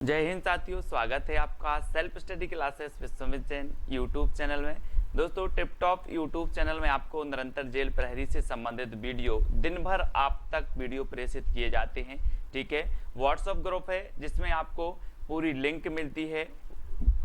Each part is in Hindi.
जय हिंद साथियों, स्वागत है आपका self study classes Vishwamit Jain YouTube channel में। दोस्तों, टिप टॉप यूट्यूब चैनल में आपको निरंतर जेल प्रहरी से संबंधित वीडियो दिन भर आप तक वीडियो प्रेषित किए जाते हैं। ठीक है, व्हाट्सएप ग्रुप है जिसमें आपको पूरी लिंक मिलती है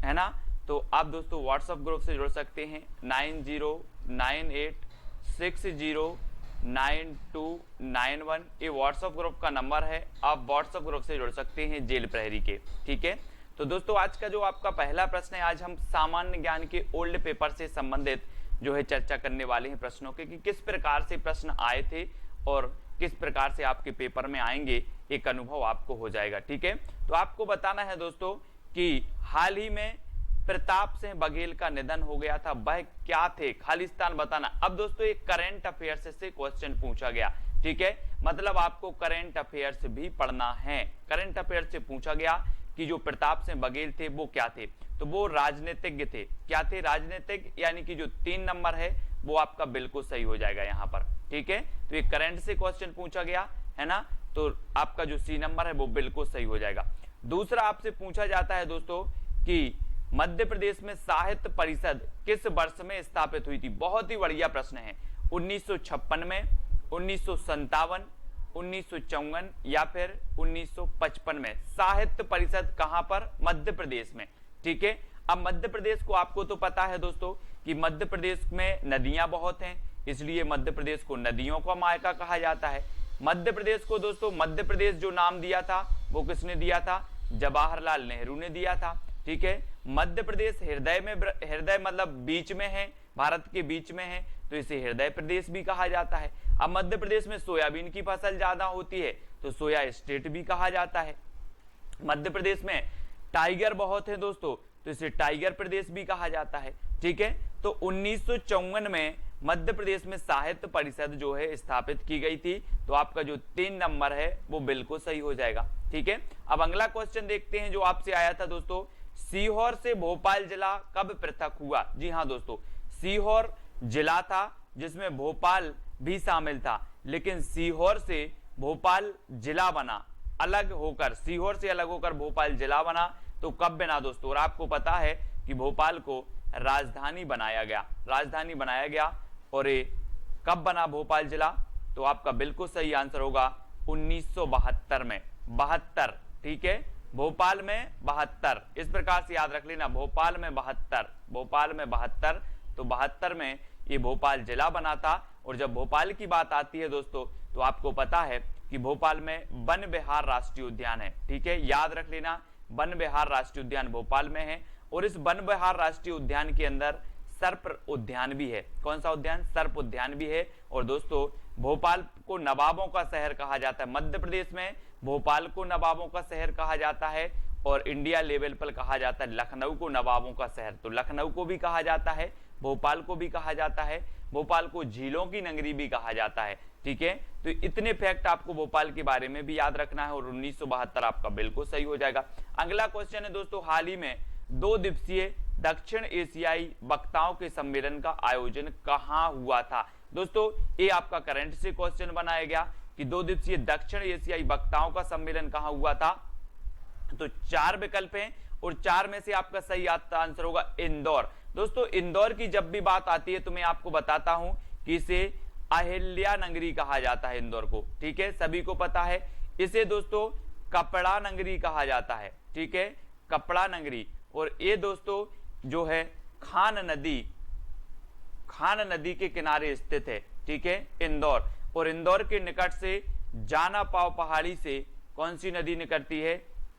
ना। तो आप दोस्तों व्हाट्सएप ग्रुप से जुड़ सकते हैं 9098609291। ये व्हाट्सएप ग्रुप का नंबर है, आप व्हाट्सएप ग्रुप से जुड़ सकते हैं जेल प्रहरी के। ठीक है, तो दोस्तों आज का जो आपका पहला प्रश्न है, आज हम सामान्य ज्ञान के ओल्ड पेपर से संबंधित जो है चर्चा करने वाले हैं प्रश्नों के, कि किस प्रकार से प्रश्न आए थे और किस प्रकार से आपके पेपर में आएंगे, एक अनुभव आपको हो जाएगा। ठीक है, तो आपको बताना है दोस्तों कि हाल ही में प्रताप सिंह बघेल का निधन हो गया था, वह क्या थे, खालिस्तान बताना। अब दोस्तों एक करंट अफेयर्स से क्वेश्चन पूछा गया। ठीक है, मतलब आपको करंट अफेयर्स भी पढ़ना है। करंट अफेयर्स से पूछा गया कि जो प्रताप सिंह बघेल थे वो क्या थे, तो वो राजनीतिज्ञ थे। क्या थे? राजनीतिक, यानी कि जो 3 नंबर है वो आपका बिल्कुल सही हो जाएगा यहाँ पर। ठीक है, तो ये करंट से क्वेश्चन पूछा गया है ना, तो आपका जो C नंबर है वो बिल्कुल सही हो जाएगा। दूसरा आपसे पूछा जाता है दोस्तों कि मध्य प्रदेश में साहित्य परिषद किस वर्ष में स्थापित हुई थी। बहुत ही बढ़िया प्रश्न है। 1956 में, 1957, 1954 या फिर 1955 में साहित्य परिषद कहां पर? मध्य प्रदेश में। ठीक है, अब मध्य प्रदेश को आपको तो पता है दोस्तों कि मध्य प्रदेश में नदियां बहुत हैं, इसलिए मध्य प्रदेश को नदियों का मायका कहा जाता है। मध्य प्रदेश को दोस्तों मध्य प्रदेश जो नाम दिया था वो किसने दिया था? जवाहरलाल नेहरू ने दिया था। ठीक है, मध्य प्रदेश हृदय में, हृदय मतलब बीच में है, भारत के बीच में है, तो इसे हृदय प्रदेश भी कहा जाता है। अब मध्य प्रदेश में सोयाबीन की फसल ज्यादा होती है तो सोया स्टेट भी कहा जाता है। मध्य प्रदेश में टाइगर बहुत है दोस्तों, तो इसे टाइगर प्रदेश भी कहा जाता है। ठीक है, तो 1954 में मध्य प्रदेश में साहित्य परिषद जो है स्थापित की गई थी, तो आपका जो 3 नंबर है वो बिल्कुल सही हो जाएगा। ठीक है, अब अगला क्वेश्चन देखते हैं जो आपसे आया था दोस्तों, सीहोर से भोपाल जिला कब पृथक हुआ? जी हाँ दोस्तों, सीहोर जिला था जिसमें भोपाल भी शामिल था, लेकिन सीहोर से भोपाल जिला बना, अलग होकर, सीहोर से अलग होकर भोपाल जिला बना। तो कब बना दोस्तों? और आपको पता है कि भोपाल को राजधानी बनाया गया, राजधानी बनाया गया। और ये कब बना भोपाल जिला? तो आपका बिल्कुल सही आंसर होगा 1972 में, 72। ठीक है, भोपाल में 72, इस प्रकार से याद रख लेना, भोपाल में 72, भोपाल में 72। तो 72 में ये भोपाल जिला बना था। और जब भोपाल की बात आती है दोस्तों, तो आपको पता है कि भोपाल में वन विहार राष्ट्रीय उद्यान है। ठीक है, याद रख लेना, वन विहार राष्ट्रीय उद्यान भोपाल में है। और इस वन विहार राष्ट्रीय उद्यान के अंदर सर्प उद्यान भी है। कौन सा उद्यान? सर्प उद्यान भी है। और दोस्तों भोपाल को नवाबों का शहर कहा जाता है। मध्य प्रदेश में भोपाल को नवाबों का शहर कहा जाता है, और इंडिया लेवल पर कहा जाता है लखनऊ को नवाबों का शहर। तो लखनऊ को भी कहा जाता है, भोपाल को भी कहा जाता है, भोपाल को झीलों की नगरी भी कहा जाता है। ठीक है, तो इतने फैक्ट आपको भोपाल के बारे में भी याद रखना है, और 1972 आपका बिल्कुल सही हो जाएगा। अगला क्वेश्चन है दोस्तों, हाल ही में 2 दिवसीय दक्षिण एशियाई वक्ताओं के सम्मेलन का आयोजन कहां हुआ था? दोस्तों ये आपका करंट से क्वेश्चन बनाया गया कि 2 दिवसीय दक्षिण एशियाई वक्ताओं का सम्मेलन कहां हुआ था। तो 4 विकल्प हैं, और 4 में से आपका सही आंसर होगा इंदौर। दोस्तों इंदौर की जब भी बात आती है तो मैं आपको बताता हूं कि इसे अहिल्या नगरी कहा जाता है, इंदौर को। ठीक है, सभी को पता है। इसे दोस्तों कपड़ा नगरी कहा जाता है। ठीक है, कपड़ा नगरी। और ये दोस्तों जो है खान नदी के किनारे स्थित है। ठीक है, इंदौर। और इंदौर के निकट से जाना पाव पहाड़ी से कौन सी नदी निकलती है?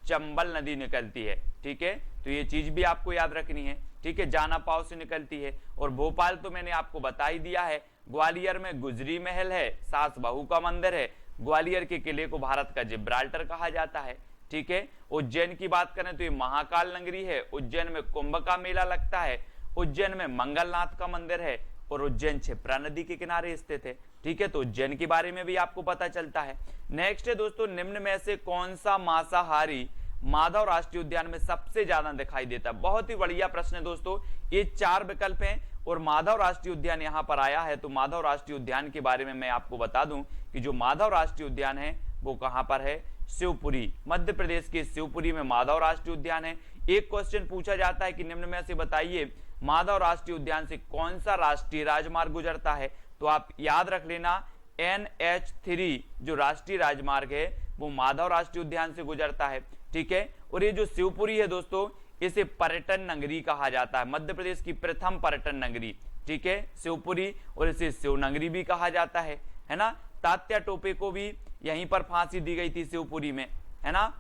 चंबल नदी निकलती है। ठीक है, तो ये चीज भी आपको याद रखनी है। ठीक है, जाना पाव से निकलती है। और भोपाल तो मैंने आपको बता ही दिया है। ग्वालियर में गुजरी महल है, सास बहू का मंदिर है। ग्वालियर के किले को भारत का जिब्राल्टर कहा जाता है। ठीक है, उज्जैन की बात करें तो ये महाकाल नगरी है। उज्जैन में कुंभ का मेला लगता है। उज्जैन में मंगलनाथ का मंदिर है, और उज्जैन क्षिप्रा नदी के किनारे स्थित है। ठीक है, तो उज्जैन के बारे में भी आपको पता चलता है। नेक्स्ट है दोस्तों, निम्न में से कौन सा मांसाहारी माधव राष्ट्रीय उद्यान में सबसे ज्यादा दिखाई देता है? बहुत ही बढ़िया प्रश्न है दोस्तों। ये 4 विकल्प हैं और माधव राष्ट्रीय उद्यान यहां पर आया है। तो माधव राष्ट्रीय उद्यान के बारे में मैं आपको बता दूं कि जो माधव राष्ट्रीय उद्यान है वो कहां पर है? शिवपुरी, मध्य प्रदेश के शिवपुरी में माधव राष्ट्रीय उद्यान है। एक क्वेश्चन पूछा जाता है कि निम्न में से बताइए माधव राष्ट्रीय उद्यान से कौन सा राष्ट्रीय राजमार्ग गुजरता है, तो आप याद रख लेना NH3 जो राष्ट्रीय राजमार्ग है वो माधव राष्ट्रीय उद्यान से गुजरता है, ठीक है। और ये जो शिवपुरी है दोस्तों, इसे पर्यटन नगरी कहा जाता है, मध्य प्रदेश की प्रथम पर्यटन नगरी, ठीक है, शिवपुरी, और इसे शिव नगरी भी कहा जाता है ना। तात्या टोपे को भी यहीं पर फांसी दी गई थी शिवपुरी में, है ना,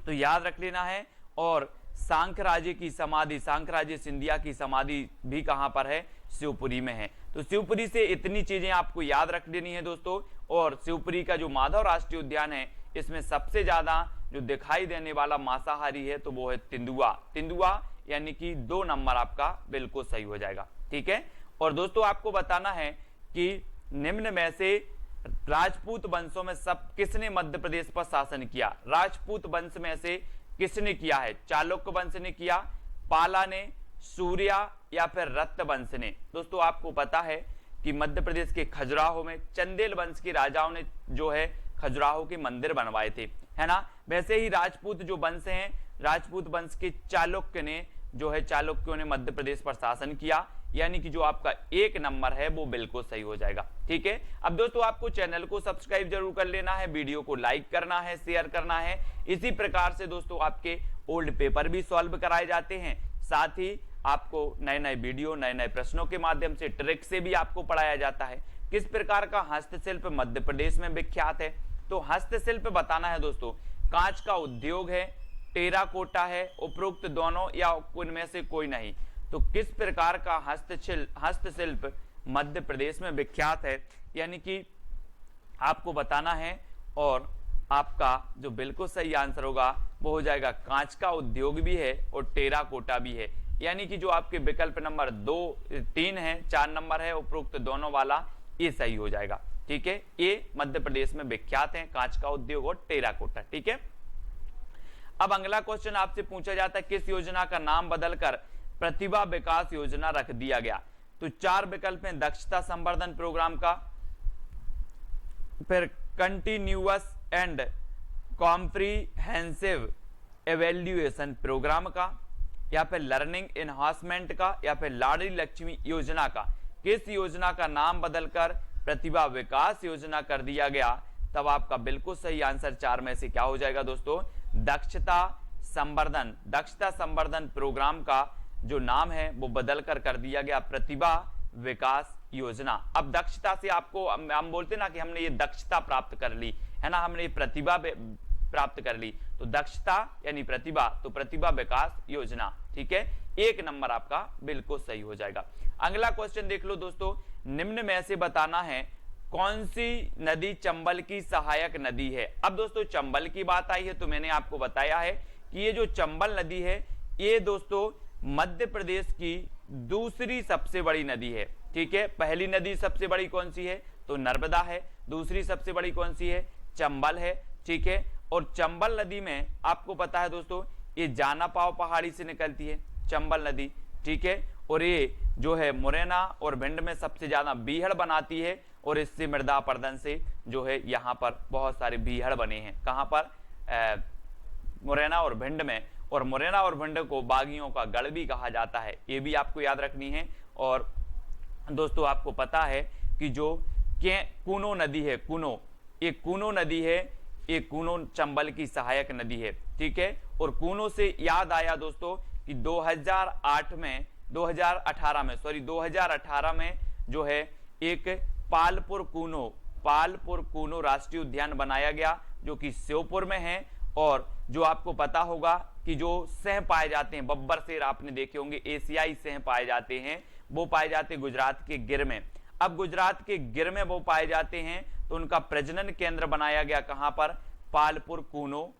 तो याद रख लेना है। और सांखराजे की समाधि, सांखराजे सिंधिया की समाधि भी कहां पर है, शिवपुरी में है। तो शिवपुरी से इतनी चीजें आपको याद रख लेनी है दोस्तों। और शिवपुरी का जो माधव राष्ट्रीय उद्यान है, इसमें सबसे ज्यादा जो दिखाई देने वाला मांसाहारी है तो वो है तेंदुआ, तेंदुआ यानी कि 2 नंबर आपका बिल्कुल सही हो जाएगा, ठीक है। और दोस्तों आपको बताना है कि निम्न में से राजपूत वंशों में सब किसने मध्य प्रदेश पर शासन किया, राजपूत वंश में से किसने किया है, चालुक्य वंश ने किया, पाला ने, सूर्या या फिर रक्त वंश ने। दोस्तों आपको पता है कि मध्य प्रदेश के खजुराहो में चंदेल वंश के राजाओं ने जो है खजुराहो के मंदिर बनवाए थे, है ना। वैसे ही राजपूत जो वंश हैं, राजपूत वंश के चालुक्य ने जो है, चालुक्यों ने मध्य प्रदेश पर शासन किया, यानी कि जो आपका 1 नंबर है वो बिल्कुल सही हो जाएगा, ठीक है। अब दोस्तों आपको चैनल को सब्सक्राइब जरूर कर लेना है, वीडियो को लाइक करना है, शेयर करना है। इसी प्रकार से दोस्तों आपके ओल्ड पेपर भी सॉल्व कराए जाते हैं, साथ ही आपको नए नए वीडियो, नए नए प्रश्नों के माध्यम से ट्रिक से भी आपको पढ़ाया जाता है। किस प्रकार का हस्तशिल्प मध्य प्रदेश में विख्यात है, तो हस्तशिल्प बताना है दोस्तों, कांच का उद्योग है, टेराकोटा है, उपरोक्त दोनों या उनमें से कोई नहीं। तो किस प्रकार का हस्तशिल्प मध्य प्रदेश में विख्यात है, यानी कि आपको बताना है। और आपका जो बिल्कुल सही आंसर होगा वो हो जाएगा कांच का उद्योग भी है और टेराकोटा भी है, यानी कि जो आपके विकल्प नंबर 2, 3 है, 4 नंबर है, उपरोक्त दोनों वाला ये सही हो जाएगा, ठीक है। ये मध्य प्रदेश में विख्यात है, कांच का उद्योग और टेराकोटा, ठीक है। अब अगला क्वेश्चन आपसे पूछा जाता है किस योजना का नाम बदलकर प्रतिभा विकास योजना रख दिया गया, तो 4 विकल्प हैं, दक्षता संवर्धन प्रोग्राम का, फिर continuous and comprehensive evaluation programme का, या फिर लर्निंग एनहांसमेंट का, या फिर लाडली लक्ष्मी योजना का। किस योजना का नाम बदलकर प्रतिभा विकास योजना कर दिया गया, तब आपका बिल्कुल सही आंसर 4 में से क्या हो जाएगा दोस्तों, दक्षता संवर्धन, दक्षता संवर्धन प्रोग्राम का जो नाम है वो बदलकर कर दिया गया प्रतिभा विकास योजना। अब दक्षता से आपको हम बोलते ना कि हमने ये दक्षता प्राप्त कर ली, है ना, हमने ये प्रतिभा प्राप्त कर ली, तो दक्षता यानी प्रतिभा, तो प्रतिभा विकास योजना, ठीक है। 1 नंबर आपका बिल्कुल सही हो जाएगा। अगला क्वेश्चन देख लो दोस्तों, निम्न में से बताना है कौन सी नदी चंबल की सहायक नदी है। अब दोस्तों चंबल की बात आई है तो मैंने आपको बताया है कि ये जो चंबल नदी है ये दोस्तों मध्य प्रदेश की दूसरी सबसे बड़ी नदी है, ठीक है। पहली नदी सबसे बड़ी कौन सी है, तो नर्मदा है, दूसरी सबसे बड़ी कौन सी है, चंबल है, ठीक है। और चंबल नदी में आपको पता है दोस्तों ये जानापाव पहाड़ी से निकलती है चंबल नदी, ठीक है। और ये जो है मुरैना और भिंड में सबसे ज्यादा बीहड़ बनाती है, और इससे मृदा अपर्दन से जो है यहाँ पर बहुत सारे बीहड़ बने हैं, कहाँ पर, मुरैना और भिंड में। और मुरैना और भिंड को बागियों का गढ़ भी कहा जाता है, ये भी आपको याद रखनी है। और दोस्तों आपको पता है कि जो कूनो नदी है, कूनो, ये कूनो नदी है, ये कूनो चंबल की सहायक नदी है, ठीक है। और कूनो से याद आया दोस्तों कि 2018 में जो है एक पालपुर कूनो राष्ट्रीय उद्यान बनाया गया जो कि श्योपुर में है। और जो आपको पता होगा कि जो सह पाए जाते हैं, बब्बर शेर आपने देखे होंगे, एशियाई सह पाए जाते हैं, वो पाए जाते हैं गुजरात के गिर में। अब गुजरात के गिर में वो पाए जाते हैं तो उनका प्रजनन केंद्र बनाया गया कहां पर, पालपुर कूनो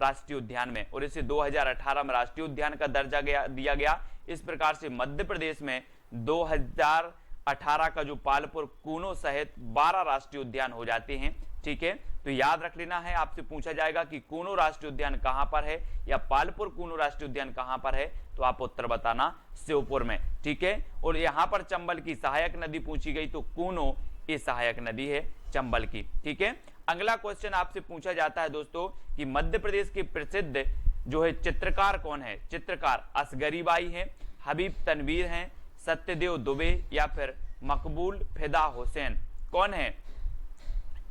राष्ट्रीय उद्यान में, और इसे 2018 में राष्ट्रीय उद्यान का दर्जा दिया गया। इस प्रकार से मध्य प्रदेश में 2018 का जो पालपुर कूनो सहित 12 राष्ट्रीय उद्यान हो जाते हैं, ठीक है। तो याद रख लेना है, आपसे पूछा जाएगा कि कूनो राष्ट्रीय उद्यान कहां पर है या पालपुर कूनो राष्ट्रीय उद्यान कहां पर है, तो आप उत्तर बताना श्योपुर में, ठीक है। और यहां पर चंबल की सहायक नदी पूछी गई तो कूनो ये सहायक नदी है चंबल की, ठीक है। अगला क्वेश्चन आपसे पूछा जाता है दोस्तों कि मध्य प्रदेश के प्रसिद्ध जो है चित्रकार कौन है। चित्रकार असगरी बाई हैं, हबीब तनवीर हैं, सत्यदेव दुबे या फिर मकबूल फिदा हुसैन। कौन है?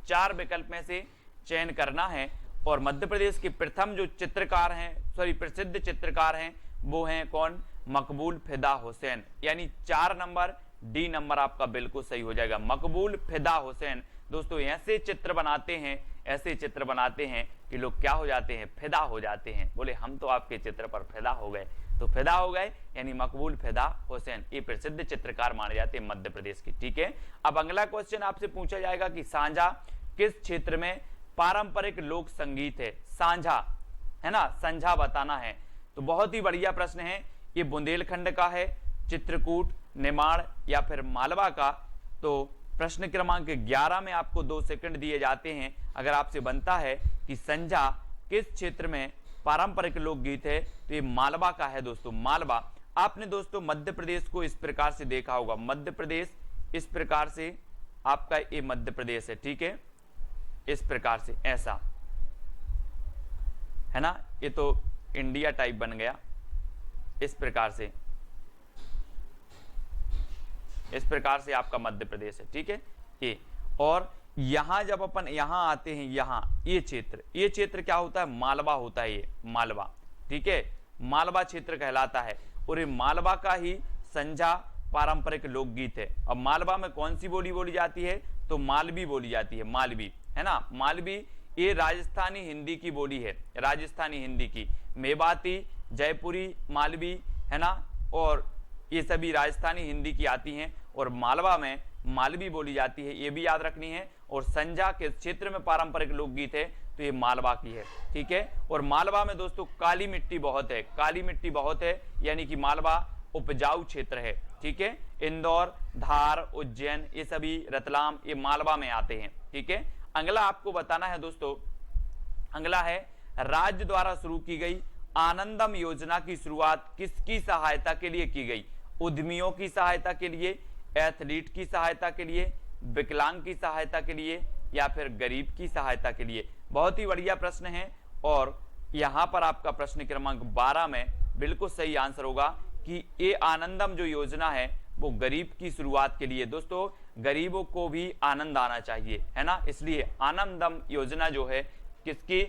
4 विकल्प में से चयन करना है। और मध्य प्रदेश के प्रथम जो चित्रकार हैं, प्रसिद्ध चित्रकार हैं, वो हैं कौन? मकबूल फिदा हुसैन। यानी 4 नंबर डी नंबर आपका बिल्कुल सही हो जाएगा, मकबूल फिदा हुसैन। दोस्तों ऐसे चित्र बनाते हैं कि लोग क्या हो जाते हैं? फिदा हो जाते हैं, बोले हम तो आपके चित्र पर फिदा हो गए। तो फिदा हो गए यानी मकबूल फिदा हुसैन, ये प्रसिद्ध चित्रकार माने जाते हैं मध्य प्रदेश की। ठीक है, अब अगला क्वेश्चन आपसे पूछा जाएगा कि सांझा किस क्षेत्र में पारंपरिक लोक संगीत है? सांझा है ना, संझा बताना है। तो बहुत ही बढ़िया प्रश्न है। ये बुंदेलखंड का है, चित्रकूट, निमाड़ या फिर मालवा का? तो प्रश्न क्रमांक 11 में आपको 2 सेकंड दिए जाते हैं। अगर आपसे बनता है कि संझा किस क्षेत्र में पारंपरिक लोकगीत है, तो ये मालवा का है दोस्तों, मालवा। आपने दोस्तों मध्य प्रदेश को इस प्रकार से देखा होगा, मध्य प्रदेश इस प्रकार से आपका ये मध्य प्रदेश है। ठीक है, इस प्रकार से ऐसा है ना, ये तो इंडिया टाइप बन गया। इस प्रकार से आपका मध्य प्रदेश है। ठीक है, ये और यहां जब अपन यहां आते हैं, यहां ये क्षेत्र क्या होता है? मालवा होता है, ये मालवा। ठीक है, मालवा क्षेत्र कहलाता है। और ये मालवा का ही संझा पारंपरिक लोकगीत है। अब मालवा में कौन सी बोली बोली जाती है? तो मालवी बोली जाती है, मालवी है ना, मालवी। ये राजस्थानी हिंदी की बोली है, राजस्थानी हिंदी की। मेवाती, जयपुरी, मालवी है ना, और ये सभी राजस्थानी हिंदी की आती हैं। और मालवा में मालवी बोली जाती है, ये भी याद रखनी है। और संझा के क्षेत्र में पारंपरिक लोकगीत है, तो ये मालवा की है। ठीक है, और मालवा में दोस्तों काली मिट्टी बहुत है, काली मिट्टी बहुत है, यानी कि मालवा उपजाऊ क्षेत्र है। ठीक है, इंदौर, धार, उज्जैन, ये सभी, रतलाम, ये मालवा में आते हैं। ठीक है, अगला आपको बताना है दोस्तों, अगला है राज्य द्वारा शुरू की गई आनंदम योजना की शुरुआत किसकी सहायता के लिए की गई? उद्यमियों की सहायता के लिए, एथलीट की सहायता के लिए, विकलांग की सहायता के लिए या फिर गरीब की सहायता के लिए? बहुत ही बढ़िया प्रश्न है। और यहां पर आपका प्रश्न क्रमांक 12 में बिल्कुल सही आंसर होगा कि ये आनंदम जो योजना है वो गरीब की शुरुआत के लिए। दोस्तों गरीबों को भी आनंद आना चाहिए, है ना, इसलिए आनंदम योजना जो है किसकी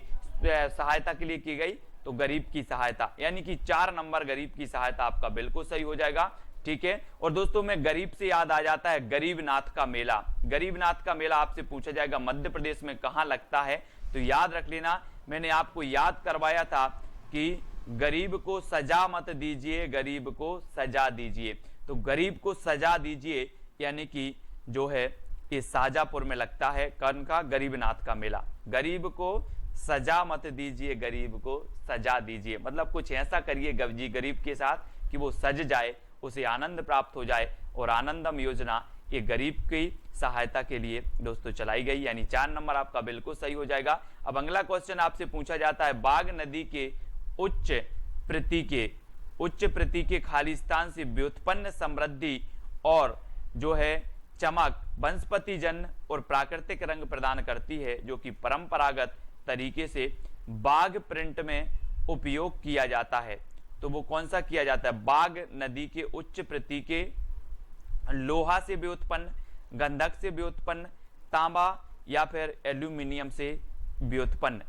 सहायता के लिए की गई? तो गरीब की सहायता, यानी कि 4 नंबर गरीब की सहायता आपका बिल्कुल सही हो जाएगा। ठीक है, और दोस्तों में गरीब से याद आ जाता है गरीबनाथ का मेला। गरीबनाथ का मेला आपसे पूछा जाएगा मध्य प्रदेश में कहां लगता है, तो याद रख लेना, मैंने आपको याद करवाया था कि गरीब को सजा मत दीजिए, गरीब को सजा दीजिए। तो गरीब को सजा दीजिए यानी कि जो है ये शाजापुर में लगता है, कौन का? गरीबनाथ का मेला। गरीब को सजा मत दीजिए, गरीब को सजा दीजिए, मतलब कुछ ऐसा करिए गरीब के साथ कि वो सज जाए, उसे आनंद प्राप्त हो जाए। और आनंदम योजना ये गरीब की सहायता के लिए दोस्तों चलाई गई, यानी 4 नंबर आपका बिल्कुल सही हो जाएगा। अब अगला क्वेश्चन आपसे पूछा जाता है, बाघ नदी के उच्च प्रति के खालिस्तान से व्युत्पन्न समृद्धि और जो है चमक वनस्पति जन्य और प्राकृतिक रंग प्रदान करती है, जो कि परंपरागत तरीके से बाघ प्रिंट में उपयोग किया जाता है। तो वो कौन सा किया जाता है? बाघ नदी के उच्च प्रति के लोहा से व्युत्पन्न, गंधक से व्युत्पन्न, तांबा या फिर एल्यूमिनियम से व्युत्पन्न।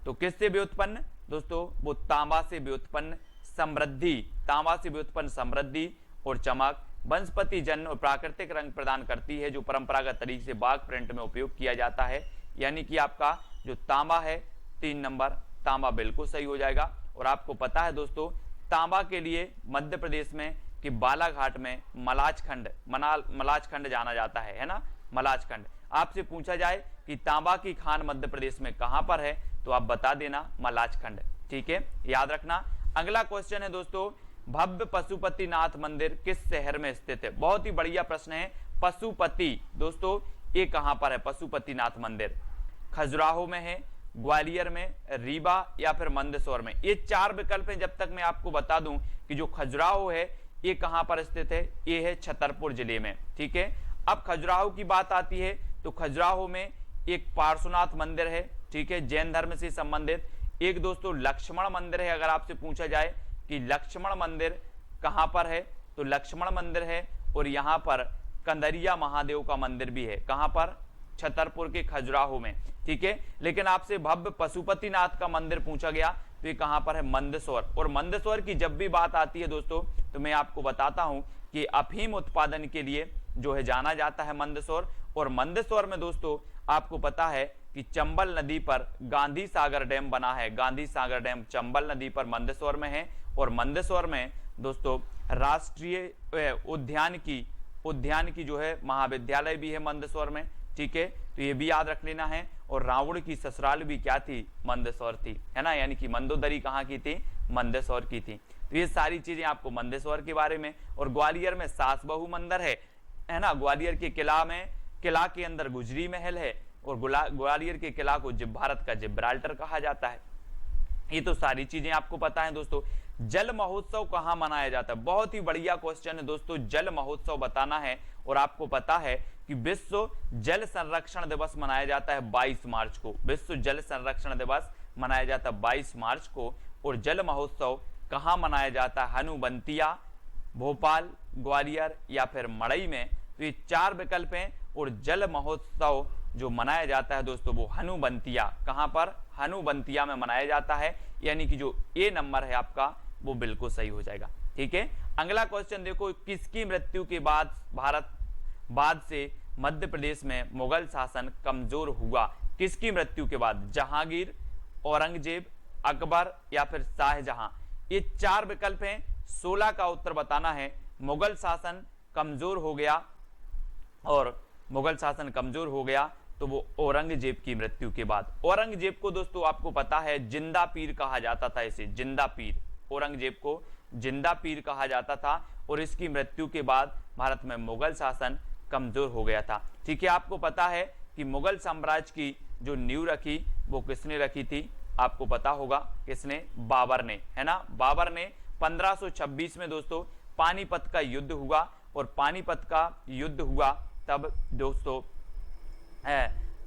तो किससे व्युत्पन्न दोस्तों? वो तांबा से व्युत्पन्न समृद्धि, तांबा से व्युत्पन्न समृद्धि और चमक वनस्पति जन्य और प्राकृतिक रंग प्रदान करती है, जो परंपरागत तरीके से बाघ प्रिंट में उपयोग किया जाता है। यानी कि आपका जो तांबा है 3 नंबर, तांबा बिल्कुल सही हो जाएगा। और आपको पता है दोस्तों तांबा के लिए मध्य प्रदेश में कि बालाघाट में मलाजखंड जाना जाता है ना, मलाजखंड। आपसे पूछा जाए कि तांबा की खान मध्य प्रदेश में कहां पर है, तो आप बता देना मलाजखंड। ठीक है, याद रखना। अगला क्वेश्चन है दोस्तों, भव्य पशुपतिनाथ मंदिर किस शहर में स्थित है? बहुत ही बढ़िया प्रश्न है। पशुपति दोस्तों ये कहां पर है? पशुपतिनाथ मंदिर खजुराहो में है, ग्वालियर में, रीवा या फिर मंदसौर में। ये 4 विकल्प हैं। जब तक मैं आपको बता दूं कि जो खजुराहो है ये कहां पर स्थित है, ये है छतरपुर जिले में। ठीक है, अब खजुराहो की बात आती है तो खजुराहो में एक पार्श्वनाथ मंदिर है, ठीक है, जैन धर्म से संबंधित। एक दोस्तों लक्ष्मण मंदिर है। अगर आपसे पूछा जाए कि लक्ष्मण मंदिर कहां पर है, तो लक्ष्मण मंदिर है और यहां पर कंदरिया महादेव का मंदिर भी है। कहां पर? छतरपुर के खजुराहो में, ठीक है। लेकिन आपसे भव्य पशुपतिनाथ का मंदिर पूछा गया तो ये कहां पर है? मंदसौर। और मंदसौर की जब भी बात आती है दोस्तों तो मैं आपको बताता हूं कि अफीम उत्पादन के लिए जो है जाना जाता है मंदसौर। और मंदसौर में दोस्तों आपको पता है कि चंबल नदी पर गांधी सागर डैम बना है। गांधी सागर डैम चंबल नदी पर मंदसौर में है। और मंदसौर में दोस्तों राष्ट्रीय उद्यान की जो है महाविद्यालय भी है मंदसौर में, ठीक है। तो ये भी याद रख लेना है। और रावण की ससुराल भी क्या थी? मंदसौर थी, है ना। यानी कि मंदोदरी कहाँ की थी? मंदसौर की थी। तो ये सारी चीजें आपको मंदसौर के बारे में। और ग्वालियर में सास बहू मंदिर है ना। ग्वालियर के किला के अंदर गुजरी महल है। और ग्वालियर के किला को भारत का जिब्राल्टर कहा जाता है। ये तो सारी चीजें आपको पता है दोस्तों। जल महोत्सव कहां मनाया जाता है? बहुत ही बढ़िया क्वेश्चन है दोस्तों। जल महोत्सव बताना है। और आपको पता है कि विश्व जल संरक्षण दिवस मनाया जाता है 22 मार्च को। विश्व जल संरक्षण दिवस मनाया जाता है 22 मार्च को। और जल महोत्सव कहां मनाया जाता है? हनुवंतिया, भोपाल, ग्वालियर या फिर मड़ई में। तो ये 4 विकल्प हैं। और जल महोत्सव जो मनाया जाता है दोस्तों वो हनुवंतिया, कहां पर? हनुवंतिया में मनाया जाता है। यानी कि जो ए नंबर है आपका वो बिल्कुल सही हो जाएगा, ठीक है। अगला क्वेश्चन देखो, किसकी मृत्यु के बाद से मध्य प्रदेश में मुगल शासन कमजोर हुआ? किसकी मृत्यु के बाद? जहांगीर, औरंगजेब, अकबर या फिर शाहजहां। ये 4 विकल्प हैं। 16 का उत्तर बताना है। मुगल शासन कमजोर हो गया, और मुगल शासन कमजोर हो गया तो वो औरंगजेब की मृत्यु के बाद। औरंगजेब को दोस्तों आपको पता है जिंदा पीर कहा जाता था। इसे जिंदा पीर, औरंगजेब को जिंदा पीर कहा जाता था। और इसकी मृत्यु के बाद भारत में मुगल शासन कमजोर हो गया था, ठीक है। आपको पता है कि मुगल साम्राज्य की जो नींव रखी वो किसने रखी थी? आपको पता होगा किसने? बाबर ने, है ना। बाबर ने 1526 में दोस्तों पानीपत का युद्ध हुआ। और पानीपत का युद्ध हुआ तब दोस्तों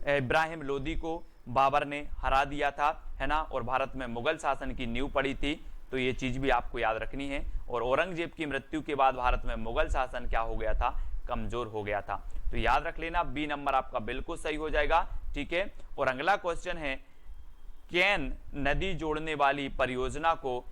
इब्राहिम लोदी को बाबर ने हरा दिया था, है ना। और भारत में मुगल शासन की नींव पड़ी थी। तो ये चीज भी आपको याद रखनी है। और औरंगजेब की मृत्यु के बाद भारत में मुगल शासन क्या हो गया था? कमजोर हो गया था। तो याद रख लेना, बी नंबर आपका बिल्कुल सही हो जाएगा, ठीक है। और अगला क्वेश्चन है, केन नदी जोड़ने वाली परियोजना को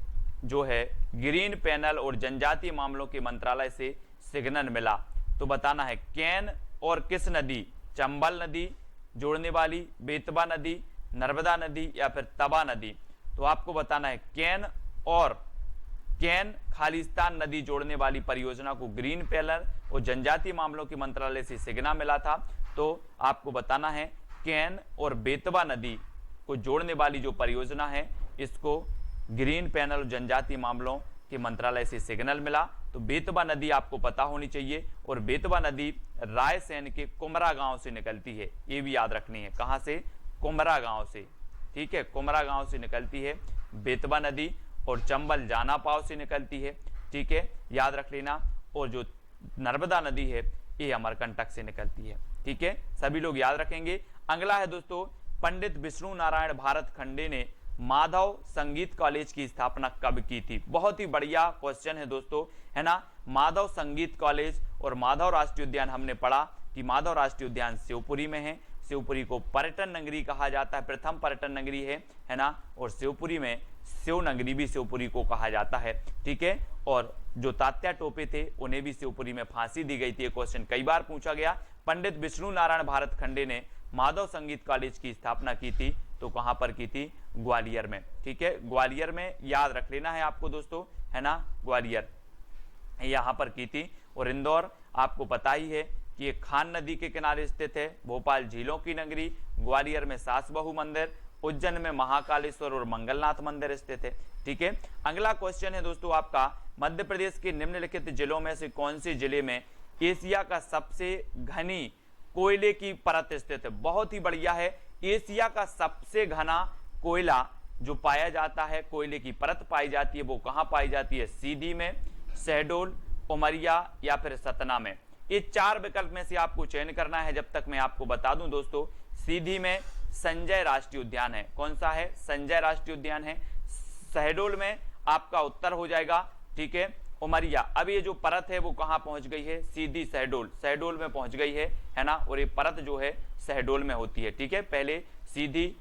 जो है ग्रीन पैनल और जनजातीय मामलों के मंत्रालय से सिग्नल मिला। तो बताना है केन और किस नदी? चंबल नदी जोड़ने वाली, बेतवा नदी, नर्मदा नदी या फिर तवा नदी। तो आपको बताना है केन खालिस्तान नदी जोड़ने वाली परियोजना को ग्रीन पैनल और जनजातीय मामलों के मंत्रालय से सिग्नल मिला था। तो आपको बताना है केन और बेतवा नदी को जोड़ने वाली जो परियोजना है इसको ग्रीन पैनल और जनजातीय मामलों के मंत्रालय से सिग्नल मिला। तो बेतवा नदी आपको पता होनी चाहिए। और बेतवा नदी रायसेन के कुमरा गांव से निकलती है, ये भी याद रखनी है। कहां से? कुमरा गांव से, ठीक है। कुमरा गांव से निकलती है बेतवा नदी। और चंबल जानापाव से निकलती है, ठीक है, याद रख लेना। और जो नर्मदा नदी है ये अमरकंटक से निकलती है, ठीक है। सभी लोग याद रखेंगे। अगला है दोस्तों, पंडित विष्णु नारायण भारत खंडे ने माधव संगीत कॉलेज की स्थापना कब की थी? बहुत ही बढ़िया क्वेश्चन है दोस्तों, है ना। माधव संगीत कॉलेज और माधव राष्ट्रीय उद्यान हमने पढ़ा कि माधव राष्ट्रीय उद्यान शिवपुरी में है। शिवपुरी को पर्यटन नगरी कहा जाता है, प्रथम पर्यटन नगरी है ना। और शिवपुरी में शिव नगरी भी शिवपुरी को कहा जाता है, ठीक है। और जो तात्या टोपे थे उन्हें भी शिवपुरी में फांसी दी गई थी। ये क्वेश्चन कई बार पूछा गया। पंडित विष्णु नारायण भारत खंडे ने माधव संगीत कॉलेज की स्थापना की थी, तो कहां पर की थी? ग्वालियर में, ठीक है। ग्वालियर में याद रख लेना है आपको दोस्तों, है ना। ग्वालियर यहां पर की थी। और इंदौर आपको पता ही है कि ये खान नदी के किनारे स्थित है। भोपाल झीलों की नगरी, ग्वालियर में सास बहू मंदिर, उज्जैन में महाकालेश्वर और मंगलनाथ मंदिर स्थित है, ठीक है। अगला क्वेश्चन है दोस्तों आपका, मध्य प्रदेश के निम्नलिखित जिलों में से कौन से जिले में एशिया का सबसे घनी कोयले की परत स्थित है? बहुत ही बढ़िया है। एशिया का सबसे घना कोयला जो पाया जाता है, कोयले की परत पाई जाती है, वो कहां पाई जाती है? सीधी में, शहडोल, उमरिया या फिर सतना में। ये 4 विकल्प में से आपको चयन करना है। जब तक मैं आपको बता दूं दोस्तों सीधी में संजय राष्ट्रीय उद्यान है। कौन सा है? संजय राष्ट्रीय उद्यान है। शहडोल में आपका उत्तर हो जाएगा, ठीक है, उमरिया। अब ये जो परत है वो कहाँ पहुंच गई है? सीधी शहडोल, शहडोल में पहुंच गई है ना। और ये परत जो है शहडोल में होती है, ठीक है। पहले सीधी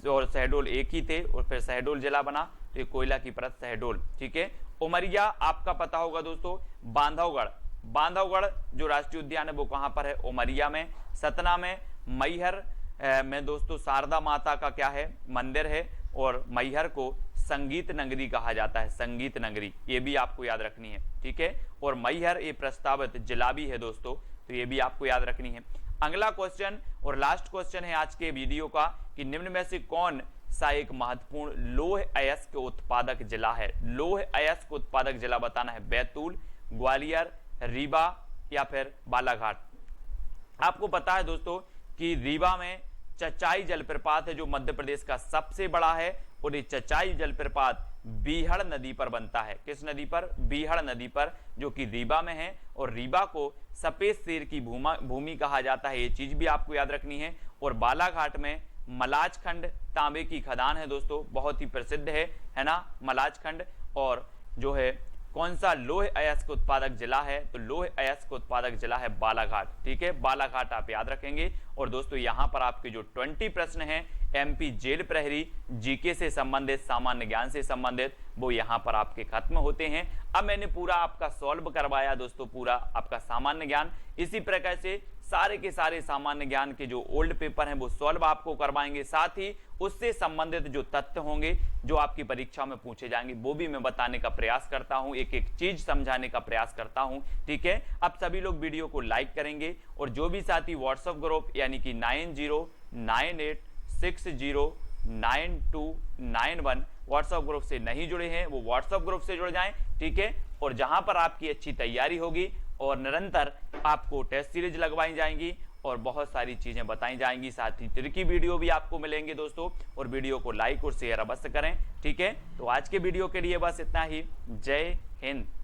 और शहडोल एक ही थे और फिर शहडोल जिला बना, तो ये कोयला की परत शहडोल, ठीक है। उमरिया आपका पता होगा दोस्तों, बांधवगढ़, बांधवगढ़ जो राष्ट्रीय उद्यान है वो कहाँ पर है? उमरिया में। सतना में मैहर में दोस्तों शारदा माता का क्या है? मंदिर है। और मैहर को संगीत नगरी कहा जाता है, संगीत नगरी, ये भी आपको याद रखनी है, ठीक है। और मैहर ये प्रस्तावित जिला भी है दोस्तों, तो ये भी आपको याद रखनी है। अगला क्वेश्चन और लास्ट क्वेश्चन है आज के वीडियो का कि निम्न में से कौन सा एक महत्वपूर्ण लौह अयस्क उत्पादक जिला है? लौह अयस्क उत्पादक जिला बताना है। बैतूल, ग्वालियर, रीवा या फिर बालाघाट। आपको पता है दोस्तों कि रीवा में चचाई जलप्रपात है जो मध्य प्रदेश का सबसे बड़ा है। और ये चचाई जलप्रपात बीहड़ नदी पर बनता है। किस नदी पर? बीहड़ नदी पर, जो कि रीवा में है। और रीवा को सफेद शेर की भूमि कहा जाता है, ये चीज भी आपको याद रखनी है। और बालाघाट में मलाजखंड तांबे की खदान है दोस्तों, बहुत ही प्रसिद्ध है ना मलाजखंड। और जो है कौन सा लौह अयस्क उत्पादक जिला है? तो लौह अयस्क उत्पादक जिला है बालाघाट, ठीक है। बालाघाट आप याद रखेंगे। और दोस्तों यहां पर आपके जो 20 प्रश्न हैं एमपी जेल प्रहरी जीके से संबंधित, सामान्य ज्ञान से संबंधित, वो यहां पर आपके खत्म होते हैं। अब मैंने पूरा आपका सॉल्व करवाया दोस्तों, पूरा आपका सामान्य ज्ञान। इसी प्रकार से सारे के सारे सामान्य ज्ञान के जो ओल्ड पेपर हैं वो सॉल्व आपको करवाएंगे। साथ ही उससे संबंधित जो तथ्य होंगे जो आपकी परीक्षा में पूछे जाएंगे वो भी मैं बताने का प्रयास करता हूं, एक एक चीज समझाने का प्रयास करता हूं, ठीक है। अब सभी लोग वीडियो को लाइक करेंगे और जो भी साथी व्हाट्सएप ग्रुप यानी कि 9098609291 व्हाट्सएप ग्रुप से नहीं जुड़े हैं वो व्हाट्सएप ग्रुप से जुड़ जाएं, ठीक है। और जहां पर आपकी अच्छी तैयारी होगी और निरंतर आपको टेस्ट सीरीज लगवाई जाएंगी और बहुत सारी चीजें बताई जाएंगी, साथ ही ट्रिकी वीडियो भी आपको मिलेंगे दोस्तों। और वीडियो को लाइक और शेयर अवश्य करें, ठीक है। तो आज के वीडियो के लिए बस इतना ही। जय हिंद।